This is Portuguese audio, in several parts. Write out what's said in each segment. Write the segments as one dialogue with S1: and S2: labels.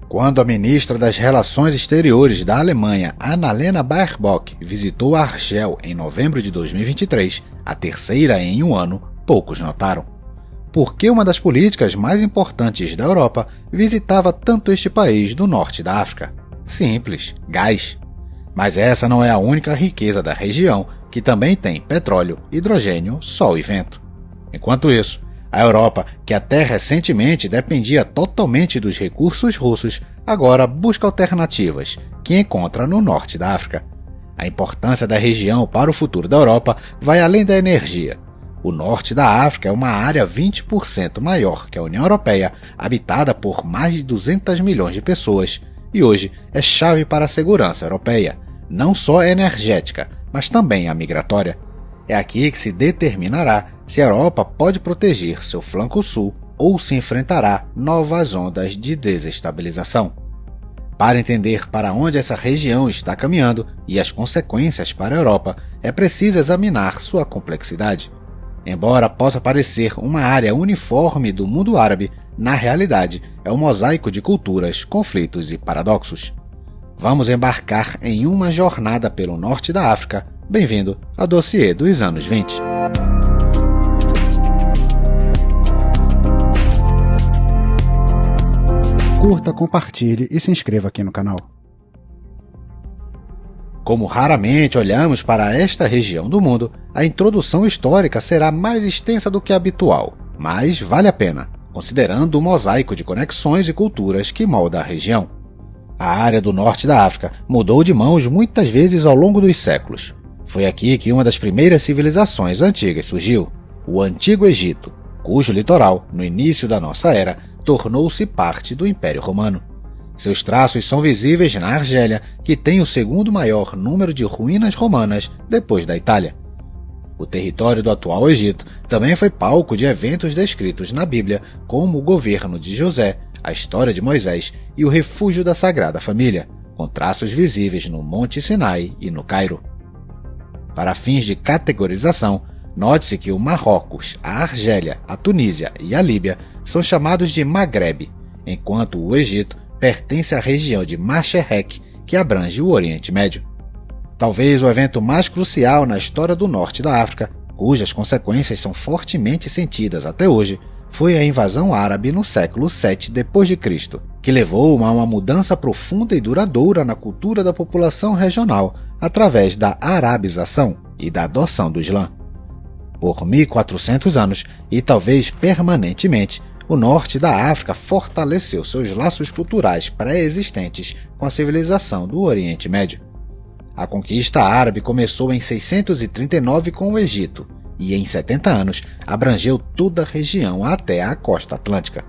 S1: Quando a ministra das Relações Exteriores da Alemanha, Annalena Baerbock, visitou Argel em novembro de 2023, a terceira em um ano, poucos notaram. Por que uma das políticas mais importantes da Europa visitava tanto este país do norte da África? Simples, gás. Mas essa não é a única riqueza da região, que também tem petróleo, hidrogênio, sol e vento. Enquanto isso, a Europa, que até recentemente dependia totalmente dos recursos russos, agora busca alternativas, que encontra no norte da África. A importância da região para o futuro da Europa vai além da energia. O norte da África é uma área 20% maior que a União Europeia, habitada por mais de 200 milhões de pessoas, e hoje é chave para a segurança europeia, não só energética, mas também a migratória. É aqui que se determinará se a Europa pode proteger seu flanco sul ou se enfrentará novas ondas de desestabilização. Para entender para onde essa região está caminhando e as consequências para a Europa, é preciso examinar sua complexidade. Embora possa parecer uma área uniforme do mundo árabe, na realidade é um mosaico de culturas, conflitos e paradoxos. Vamos embarcar em uma jornada pelo norte da África. Bem-vindo ao Dossiê dos anos 20.
S2: Curta, compartilhe e se inscreva aqui no canal.
S1: Como raramente olhamos para esta região do mundo, a introdução histórica será mais extensa do que habitual, mas vale a pena, considerando o mosaico de conexões e culturas que molda a região. A área do norte da África mudou de mãos muitas vezes ao longo dos séculos. Foi aqui que uma das primeiras civilizações antigas surgiu, o Antigo Egito, cujo litoral, no início da nossa era, tornou-se parte do Império Romano. Seus traços são visíveis na Argélia, que tem o segundo maior número de ruínas romanas depois da Itália. O território do atual Egito também foi palco de eventos descritos na Bíblia, como o governo de José, a história de Moisés e o refúgio da Sagrada Família, com traços visíveis no Monte Sinai e no Cairo. Para fins de categorização, note-se que o Marrocos, a Argélia, a Tunísia e a Líbia são chamados de Magrebe, enquanto o Egito pertence à região de Masherek, que abrange o Oriente Médio. Talvez o evento mais crucial na história do norte da África, cujas consequências são fortemente sentidas até hoje, foi a invasão árabe no século VII d.C., que levou a uma mudança profunda e duradoura na cultura da população regional através da arabização e da adoção do Islã. Por 1400 anos, e talvez permanentemente, o norte da África fortaleceu seus laços culturais pré-existentes com a civilização do Oriente Médio. A conquista árabe começou em 639 com o Egito, e em 70 anos abrangeu toda a região até a costa atlântica.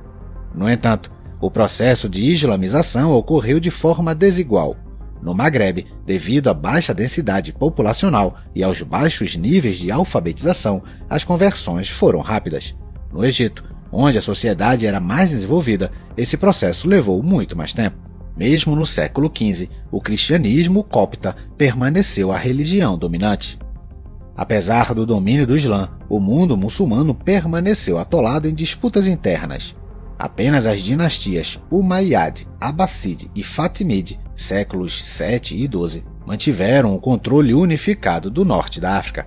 S1: No entanto, o processo de islamização ocorreu de forma desigual. No Magrebe, devido à baixa densidade populacional e aos baixos níveis de alfabetização, as conversões foram rápidas. No Egito, onde a sociedade era mais desenvolvida, esse processo levou muito mais tempo. Mesmo no século XV, o cristianismo copta permaneceu a religião dominante. Apesar do domínio do Islã, o mundo muçulmano permaneceu atolado em disputas internas. Apenas as dinastias Umayyad, Abbasid e Fatimid, séculos 7 e 12, mantiveram o controle unificado do norte da África.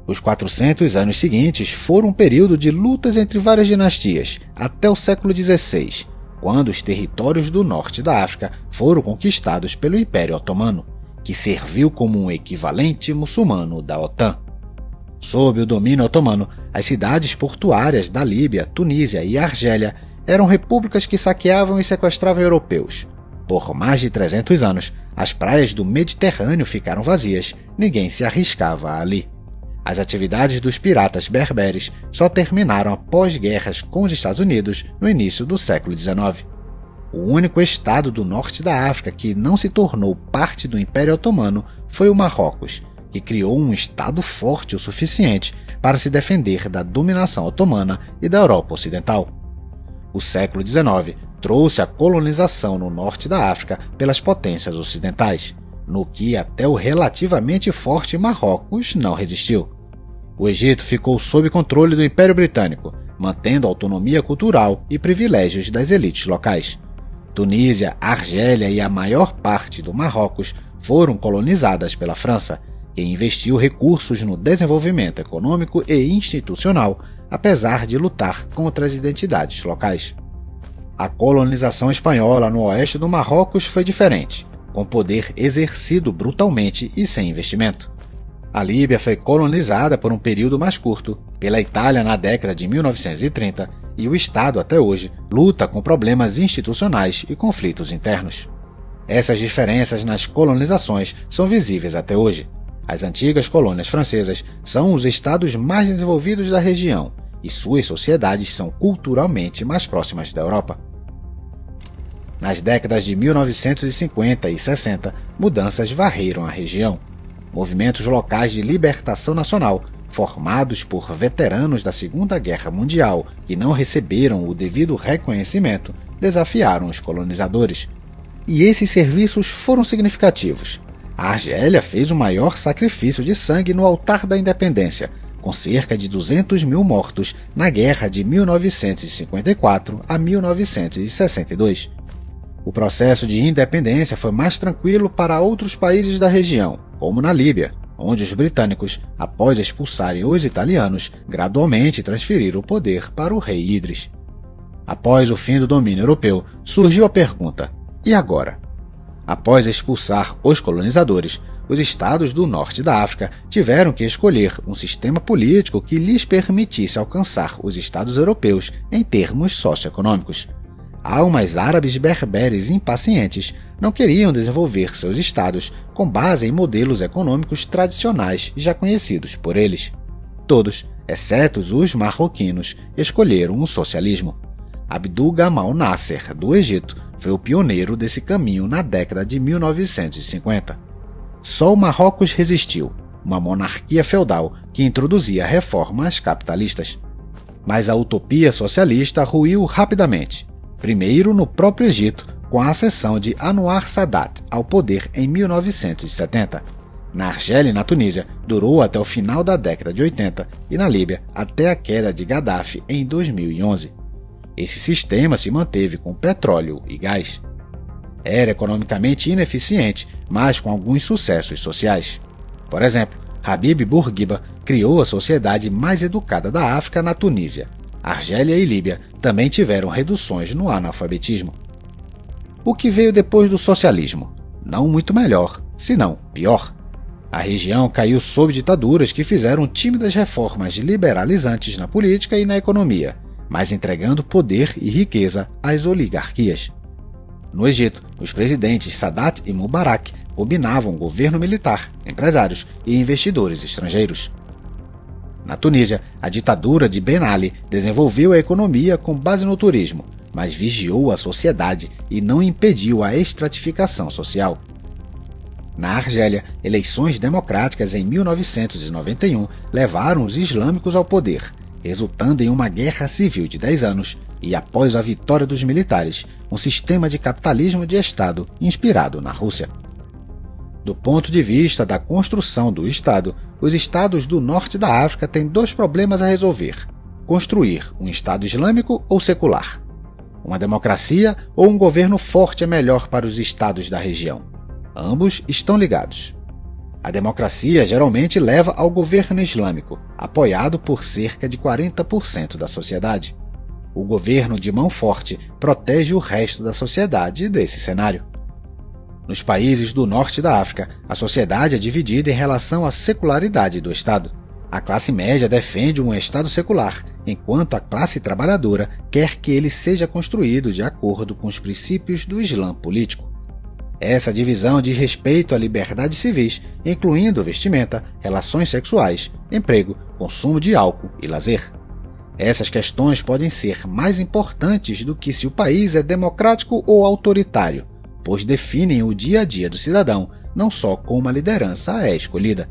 S1: Os 400 anos seguintes foram um período de lutas entre várias dinastias, até o século XVI, quando os territórios do norte da África foram conquistados pelo Império Otomano, que serviu como um equivalente muçulmano da OTAN. Sob o domínio otomano, as cidades portuárias da Líbia, Tunísia e Argélia eram repúblicas que saqueavam e sequestravam europeus. Por mais de 300 anos, as praias do Mediterrâneo ficaram vazias, ninguém se arriscava ali. As atividades dos piratas berberes só terminaram após guerras com os Estados Unidos no início do século XIX. O único estado do norte da África que não se tornou parte do Império Otomano foi o Marrocos, que criou um estado forte o suficiente para se defender da dominação otomana e da Europa Ocidental. O século XIX trouxe a colonização no norte da África pelas potências ocidentais, no que até o relativamente forte Marrocos não resistiu. O Egito ficou sob controle do Império Britânico, mantendo a autonomia cultural e privilégios das elites locais. Tunísia, Argélia e a maior parte do Marrocos foram colonizadas pela França, que investiu recursos no desenvolvimento econômico e institucional, apesar de lutar contra as identidades locais. A colonização espanhola no oeste do Marrocos foi diferente, com poder exercido brutalmente e sem investimento. A Líbia foi colonizada por um período mais curto, pela Itália na década de 1930, e o Estado, até hoje, luta com problemas institucionais e conflitos internos. Essas diferenças nas colonizações são visíveis até hoje. As antigas colônias francesas são os estados mais desenvolvidos da região, e suas sociedades são culturalmente mais próximas da Europa. Nas décadas de 1950 e 60, mudanças varreram a região. Movimentos locais de libertação nacional, formados por veteranos da Segunda Guerra Mundial que não receberam o devido reconhecimento, desafiaram os colonizadores. E esses serviços foram significativos. A Argélia fez o maior sacrifício de sangue no altar da independência, com cerca de 200 mil mortos na guerra de 1954 a 1962. O processo de independência foi mais tranquilo para outros países da região, como na Líbia, onde os britânicos, após expulsarem os italianos, gradualmente transferiram o poder para o rei Idris. Após o fim do domínio europeu, surgiu a pergunta: e agora? Após expulsar os colonizadores, os estados do norte da África tiveram que escolher um sistema político que lhes permitisse alcançar os estados europeus em termos socioeconômicos. Almas árabes berberes impacientes não queriam desenvolver seus estados com base em modelos econômicos tradicionais já conhecidos por eles. Todos, exceto os marroquinos, escolheram o socialismo. Abdul Gamal Nasser, do Egito, foi o pioneiro desse caminho na década de 1950. Só o Marrocos resistiu, uma monarquia feudal que introduzia reformas capitalistas. Mas a utopia socialista ruiu rapidamente. Primeiro no próprio Egito, com a ascensão de Anwar Sadat ao poder em 1970. Na Argélia e na Tunísia, durou até o final da década de 80 e na Líbia até a queda de Gaddafi em 2011. Esse sistema se manteve com petróleo e gás. Era economicamente ineficiente, mas com alguns sucessos sociais. Por exemplo, Habib Bourguiba criou a sociedade mais educada da África na Tunísia. Argélia e Líbia também tiveram reduções no analfabetismo. O que veio depois do socialismo? Não muito melhor, senão pior. A região caiu sob ditaduras que fizeram tímidas reformas liberalizantes na política e na economia, mas entregando poder e riqueza às oligarquias. No Egito, os presidentes Sadat e Mubarak combinavam governo militar, empresários e investidores estrangeiros. Na Tunísia, a ditadura de Ben Ali desenvolveu a economia com base no turismo, mas vigiou a sociedade e não impediu a estratificação social. Na Argélia, eleições democráticas em 1991 levaram os islâmicos ao poder, resultando em uma guerra civil de 10 anos e, após a vitória dos militares, um sistema de capitalismo de Estado inspirado na Rússia. Do ponto de vista da construção do Estado, os estados do norte da África têm dois problemas a resolver: construir um Estado islâmico ou secular. Uma democracia ou um governo forte é melhor para os estados da região. Ambos estão ligados. A democracia geralmente leva ao governo islâmico, apoiado por cerca de 40% da sociedade. O governo de mão forte protege o resto da sociedade desse cenário. Nos países do norte da África, a sociedade é dividida em relação à secularidade do Estado. A classe média defende um Estado secular, enquanto a classe trabalhadora quer que ele seja construído de acordo com os princípios do Islã político. Essa divisão diz respeito a liberdades civis, incluindo vestimenta, relações sexuais, emprego, consumo de álcool e lazer. Essas questões podem ser mais importantes do que se o país é democrático ou autoritário, pois definem o dia a dia do cidadão, não só como a liderança é escolhida.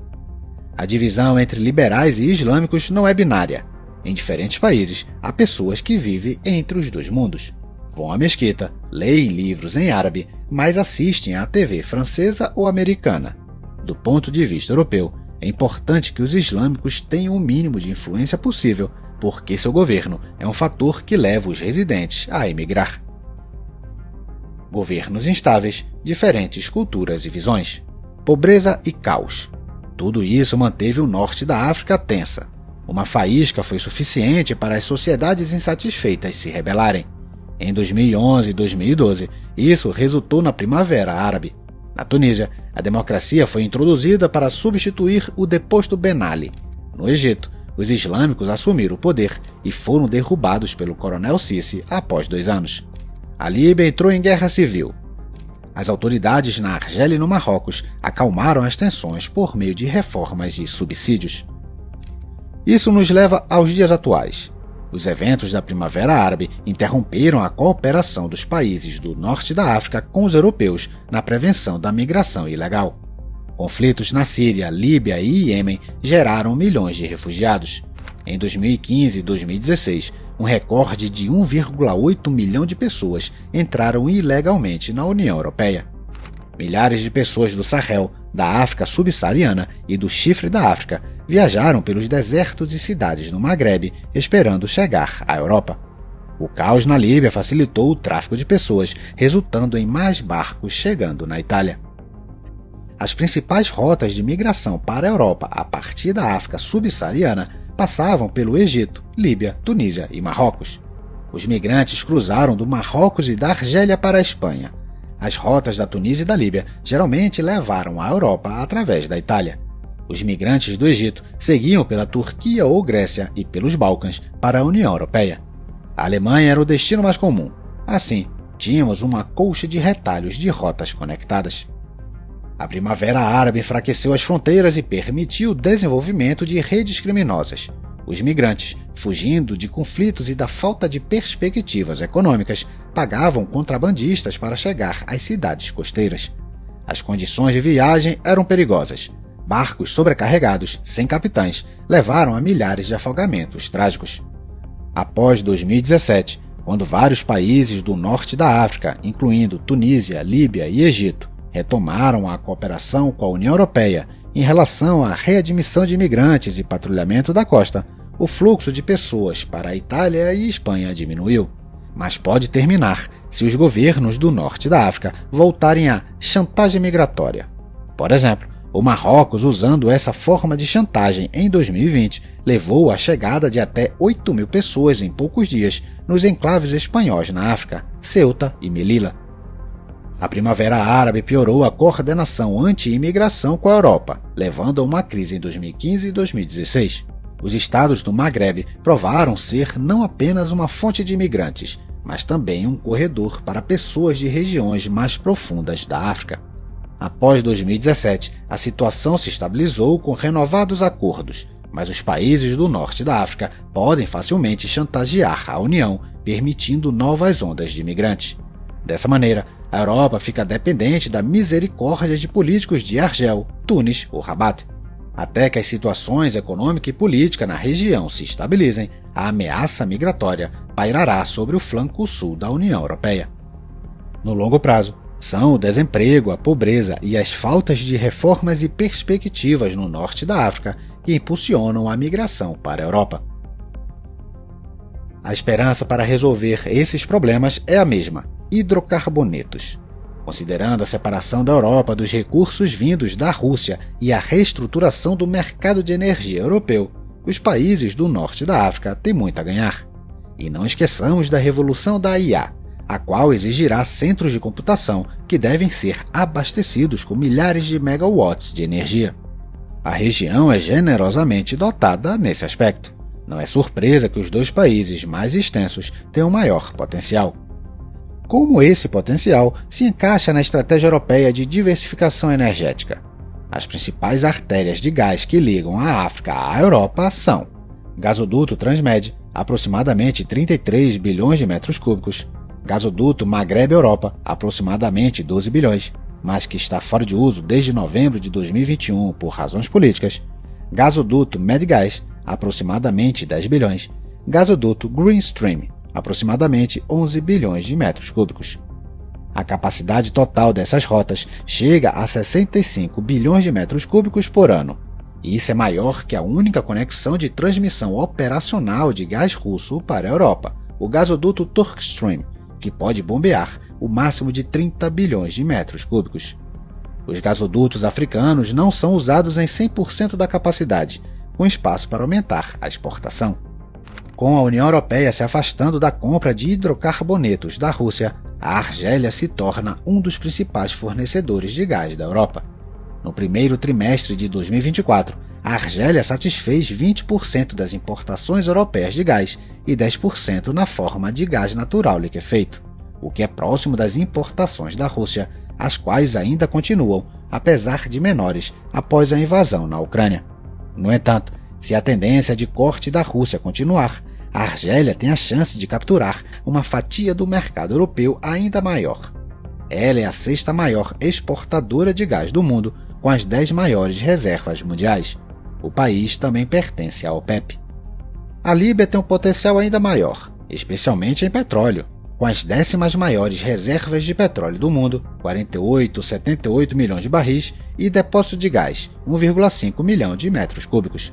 S1: A divisão entre liberais e islâmicos não é binária. Em diferentes países, há pessoas que vivem entre os dois mundos. Vão à mesquita, leem livros em árabe, mas assistem à TV francesa ou americana. Do ponto de vista europeu, é importante que os islâmicos tenham o mínimo de influência possível, porque seu governo é um fator que leva os residentes a emigrar. governos instáveis, diferentes culturas e visões, pobreza e caos. Tudo isso manteve o norte da África tensa. Uma faísca foi suficiente para as sociedades insatisfeitas se rebelarem. Em 2011 e 2012, isso resultou na Primavera Árabe. Na Tunísia, a democracia foi introduzida para substituir o deposto Ben Ali. No Egito, os islâmicos assumiram o poder e foram derrubados pelo coronel Sisi após 2 anos. A Líbia entrou em guerra civil. As autoridades na Argélia e no Marrocos acalmaram as tensões por meio de reformas e subsídios. Isso nos leva aos dias atuais. Os eventos da Primavera Árabe interromperam a cooperação dos países do norte da África com os europeus na prevenção da migração ilegal. Conflitos na Síria, Líbia e Iêmen geraram milhões de refugiados. Em 2015 e 2016, um recorde de 1,8 milhão de pessoas entraram ilegalmente na União Europeia. Milhares de pessoas do Sahel, da África subsaariana e do Chifre da África viajaram pelos desertos e cidades no Maghreb esperando chegar à Europa. O caos na Líbia facilitou o tráfico de pessoas, resultando em mais barcos chegando na Itália. As principais rotas de migração para a Europa a partir da África subsaariana passavam pelo Egito, Líbia, Tunísia e Marrocos. Os migrantes cruzaram do Marrocos e da Argélia para a Espanha. As rotas da Tunísia e da Líbia geralmente levaram à Europa através da Itália. Os migrantes do Egito seguiam pela Turquia ou Grécia e pelos Balcãs para a União Europeia. A Alemanha era o destino mais comum. Assim, tínhamos uma colcha de retalhos de rotas conectadas. A Primavera Árabe enfraqueceu as fronteiras e permitiu o desenvolvimento de redes criminosas. Os migrantes, fugindo de conflitos e da falta de perspectivas econômicas, pagavam contrabandistas para chegar às cidades costeiras. As condições de viagem eram perigosas. Barcos sobrecarregados, sem capitães, levaram a milhares de afogamentos trágicos. Após 2017, quando vários países do norte da África, incluindo Tunísia, Líbia e Egito, retomaram a cooperação com a União Europeia em relação à readmissão de imigrantes e patrulhamento da costa, o fluxo de pessoas para a Itália e Espanha diminuiu. Mas pode terminar se os governos do norte da África voltarem à chantagem migratória. Por exemplo, o Marrocos, usando essa forma de chantagem em 2020, levou à chegada de até 8.000 pessoas em poucos dias nos enclaves espanhóis na África, Ceuta e Melilla. A Primavera Árabe piorou a coordenação anti-imigração com a Europa, levando a uma crise em 2015 e 2016. Os estados do Maghreb provaram ser não apenas uma fonte de imigrantes, mas também um corredor para pessoas de regiões mais profundas da África. Após 2017, a situação se estabilizou com renovados acordos, mas os países do norte da África podem facilmente chantagear a União, permitindo novas ondas de imigrantes. Dessa maneira, a Europa fica dependente da misericórdia de políticos de Argel, Tunis ou Rabat. Até que as situações econômica e política na região se estabilizem, a ameaça migratória pairará sobre o flanco sul da União Europeia. No longo prazo, são o desemprego, a pobreza e as faltas de reformas e perspectivas no norte da África que impulsionam a migração para a Europa. A esperança para resolver esses problemas é a mesma: hidrocarbonetos. Considerando a separação da Europa dos recursos vindos da Rússia e a reestruturação do mercado de energia europeu, os países do norte da África têm muito a ganhar. E não esqueçamos da revolução da IA, a qual exigirá centros de computação que devem ser abastecidos com milhares de megawatts de energia. A região é generosamente dotada nesse aspecto. Não é surpresa que os dois países mais extensos tenham maior potencial. Como esse potencial se encaixa na estratégia europeia de diversificação energética? As principais artérias de gás que ligam a África à Europa são: gasoduto Transmed, aproximadamente 33 bilhões de metros cúbicos; gasoduto Maghreb-Europa, aproximadamente 12 bilhões, mas que está fora de uso desde novembro de 2021 por razões políticas; gasoduto Medgaz, aproximadamente 10 bilhões; gasoduto Green Stream, aproximadamente 11 bilhões de metros cúbicos. A capacidade total dessas rotas chega a 65 bilhões de metros cúbicos por ano, e isso é maior que a única conexão de transmissão operacional de gás russo para a Europa, o gasoduto Turkstream, que pode bombear o máximo de 30 bilhões de metros cúbicos. Os gasodutos africanos não são usados em 100% da capacidade, com espaço para aumentar a exportação. Com a União Europeia se afastando da compra de hidrocarbonetos da Rússia, a Argélia se torna um dos principais fornecedores de gás da Europa. No primeiro trimestre de 2024, a Argélia satisfez 20% das importações europeias de gás e 10% na forma de gás natural liquefeito, o que é próximo das importações da Rússia, as quais ainda continuam, apesar de menores, após a invasão na Ucrânia. No entanto, se a tendência de corte da Rússia continuar, a Argélia tem a chance de capturar uma fatia do mercado europeu ainda maior. Ela é a sexta maior exportadora de gás do mundo, com as 10 maiores reservas mundiais. O país também pertence à OPEP. A Líbia tem um potencial ainda maior, especialmente em petróleo, com as 10ª maiores reservas de petróleo do mundo, 78 milhões de barris, e depósito de gás, 1,5 milhão de metros cúbicos.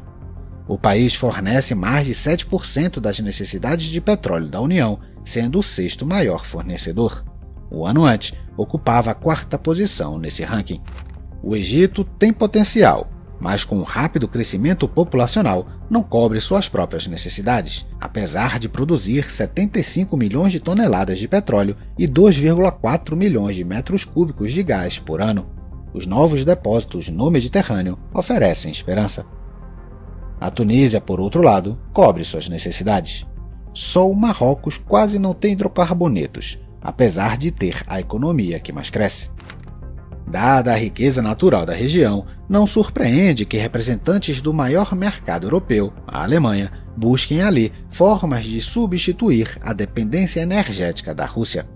S1: O país fornece mais de 7% das necessidades de petróleo da União, sendo o 6º maior fornecedor. O ano antes, ocupava a 4ª posição nesse ranking. O Egito tem potencial, mas com um rápido crescimento populacional, não cobre suas próprias necessidades, apesar de produzir 75 milhões de toneladas de petróleo e 2,4 milhões de metros cúbicos de gás por ano. Os novos depósitos no Mediterrâneo oferecem esperança. A Tunísia, por outro lado, cobre suas necessidades. Só o Marrocos quase não tem hidrocarbonetos, apesar de ter a economia que mais cresce. Dada a riqueza natural da região, não surpreende que representantes do maior mercado europeu, a Alemanha, busquem ali formas de substituir a dependência energética da Rússia.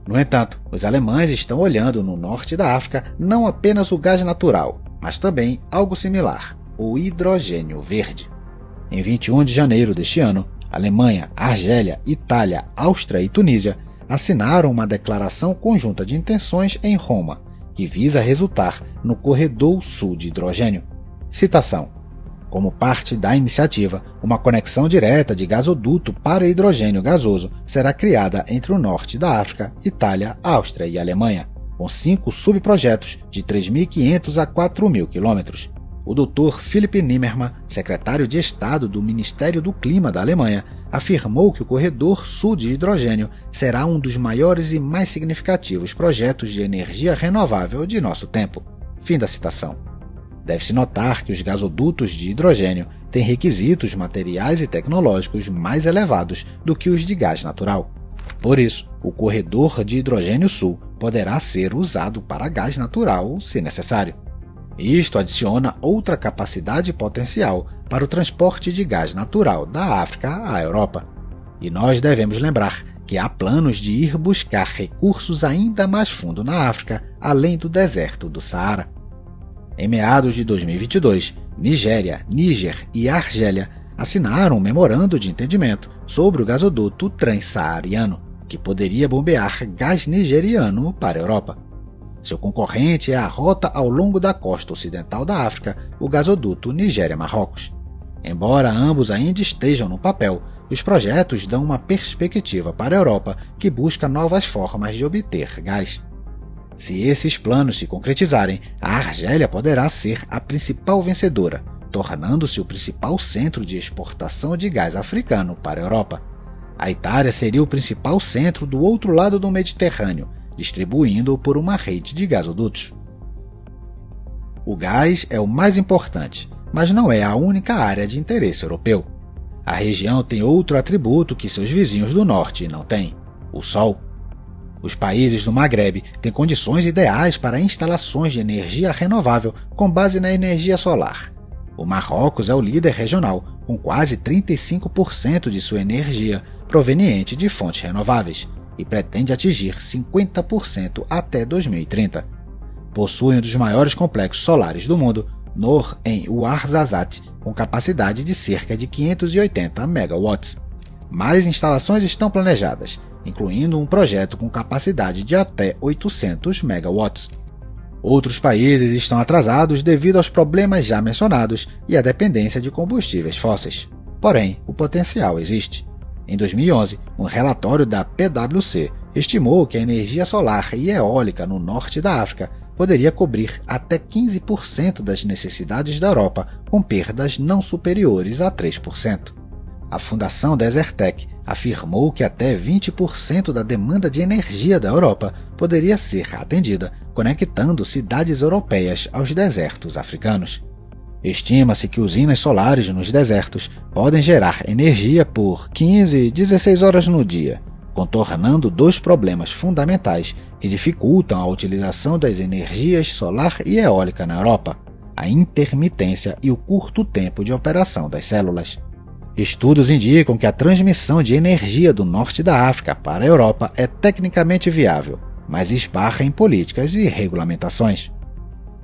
S1: No entanto, os alemães estão olhando no norte da África não apenas o gás natural, mas também algo similar, o hidrogênio verde. Em 21 de janeiro deste ano, Alemanha, Argélia, Itália, Áustria e Tunísia assinaram uma declaração conjunta de intenções em Roma, que visa resultar no Corredor Sul de Hidrogênio. Citação: como parte da iniciativa, uma conexão direta de gasoduto para hidrogênio gasoso será criada entre o norte da África, Itália, Áustria e Alemanha, com 5 subprojetos de 3.500 a 4.000 quilômetros. O Dr. Philipp Nimmermann, secretário de Estado do Ministério do Clima da Alemanha, afirmou que o Corredor Sul de Hidrogênio será um dos maiores e mais significativos projetos de energia renovável de nosso tempo. Fim da citação. Deve-se notar que os gasodutos de hidrogênio têm requisitos materiais e tecnológicos mais elevados do que os de gás natural. Por isso, o Corredor de Hidrogênio Sul poderá ser usado para gás natural, se necessário. Isto adiciona outra capacidade potencial para o transporte de gás natural da África à Europa. E nós devemos lembrar que há planos de ir buscar recursos ainda mais fundo na África, além do deserto do Saara. Em meados de 2022, Nigéria, Níger e Argélia assinaram um memorando de entendimento sobre o gasoduto transsaariano, que poderia bombear gás nigeriano para a Europa. Seu concorrente é a rota ao longo da costa ocidental da África, o gasoduto Nigéria-Marrocos. Embora ambos ainda estejam no papel, os projetos dão uma perspectiva para a Europa que busca novas formas de obter gás. Se esses planos se concretizarem, a Argélia poderá ser a principal vencedora, tornando-se o principal centro de exportação de gás africano para a Europa. A Itália seria o principal centro do outro lado do Mediterrâneo, distribuindo-o por uma rede de gasodutos. O gás é o mais importante, mas não é a única área de interesse europeu. A região tem outro atributo que seus vizinhos do norte não têm: o sol. Os países do Maghreb têm condições ideais para instalações de energia renovável com base na energia solar. O Marrocos é o líder regional, com quase 35% de sua energia proveniente de fontes renováveis, e pretende atingir 50% até 2030. Possui um dos maiores complexos solares do mundo, Noor em Ouarzazate, com capacidade de cerca de 580 megawatts. Mais instalações estão planejadas, incluindo um projeto com capacidade de até 800 megawatts. Outros países estão atrasados devido aos problemas já mencionados e à dependência de combustíveis fósseis. Porém, o potencial existe. Em 2011, um relatório da PwC estimou que a energia solar e eólica no norte da África poderia cobrir até 15% das necessidades da Europa, com perdas não superiores a 3%. A Fundação Desertec afirmou que até 20% da demanda de energia da Europa poderia ser atendida conectando cidades europeias aos desertos africanos. Estima-se que usinas solares nos desertos podem gerar energia por 15, 16 horas no dia, contornando dois problemas fundamentais que dificultam a utilização das energias solar e eólica na Europa: a intermitência e o curto tempo de operação das células. Estudos indicam que a transmissão de energia do norte da África para a Europa é tecnicamente viável, mas esbarra em políticas e regulamentações.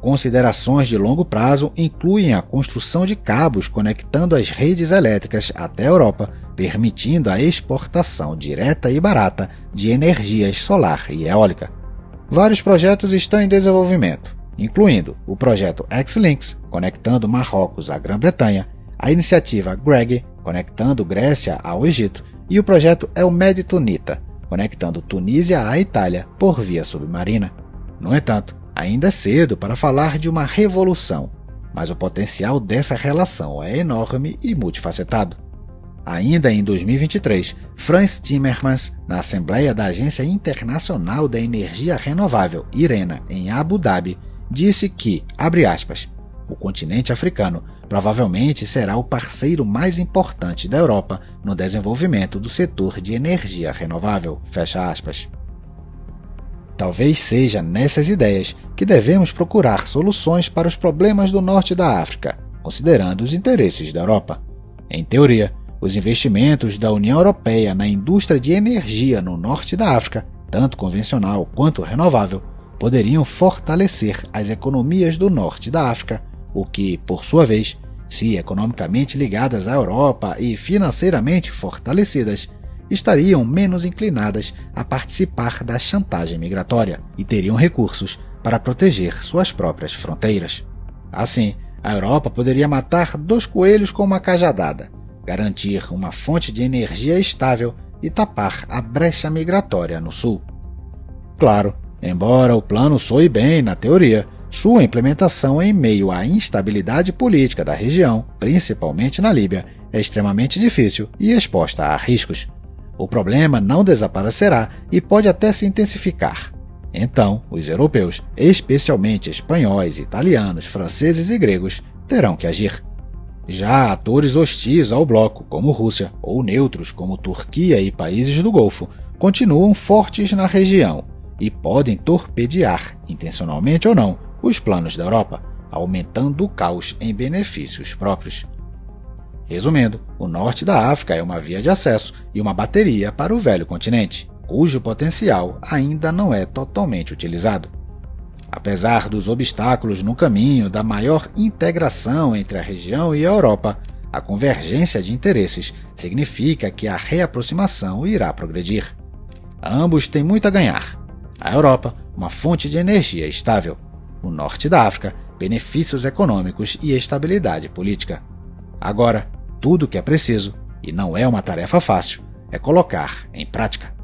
S1: Considerações de longo prazo incluem a construção de cabos conectando as redes elétricas até a Europa, permitindo a exportação direta e barata de energias solar e eólica. Vários projetos estão em desenvolvimento, incluindo o projeto X-Links, conectando Marrocos à Grã-Bretanha, a iniciativa GREG, conectando Grécia ao Egito, e o projeto Elmed Tunita, conectando Tunísia à Itália por via submarina. No entanto, ainda é cedo para falar de uma revolução, mas o potencial dessa relação é enorme e multifacetado. Ainda em 2023, Frans Timmermans, na Assembleia da Agência Internacional da Energia Renovável, IRENA, em Abu Dhabi, disse que, abre aspas, o continente africano provavelmente será o parceiro mais importante da Europa no desenvolvimento do setor de energia renovável, fecha aspas. Talvez seja nessas ideias que devemos procurar soluções para os problemas do norte da África, considerando os interesses da Europa. Em teoria, os investimentos da União Europeia na indústria de energia no norte da África, tanto convencional quanto renovável, poderiam fortalecer as economias do norte da África, o que, por sua vez, se economicamente ligadas à Europa e financeiramente fortalecidas, estariam menos inclinadas a participar da chantagem migratória e teriam recursos para proteger suas próprias fronteiras. Assim, a Europa poderia matar dois coelhos com uma cajadada, garantir uma fonte de energia estável e tapar a brecha migratória no sul. Claro, embora o plano soe bem na teoria, sua implementação em meio à instabilidade política da região, principalmente na Líbia, é extremamente difícil e exposta a riscos. O problema não desaparecerá e pode até se intensificar. Então, os europeus, especialmente espanhóis, italianos, franceses e gregos, terão que agir. Já atores hostis ao bloco, como Rússia, ou neutros, como Turquia e países do Golfo, continuam fortes na região e podem torpedear, intencionalmente ou não, os planos da Europa, aumentando o caos em benefícios próprios. Resumindo, o norte da África é uma via de acesso e uma bateria para o velho continente, cujo potencial ainda não é totalmente utilizado. Apesar dos obstáculos no caminho da maior integração entre a região e a Europa, a convergência de interesses significa que a reaproximação irá progredir. Ambos têm muito a ganhar. A Europa, uma fonte de energia estável. O norte da África, benefícios econômicos e estabilidade política. Agora, tudo o que é preciso, e não é uma tarefa fácil, é colocar em prática.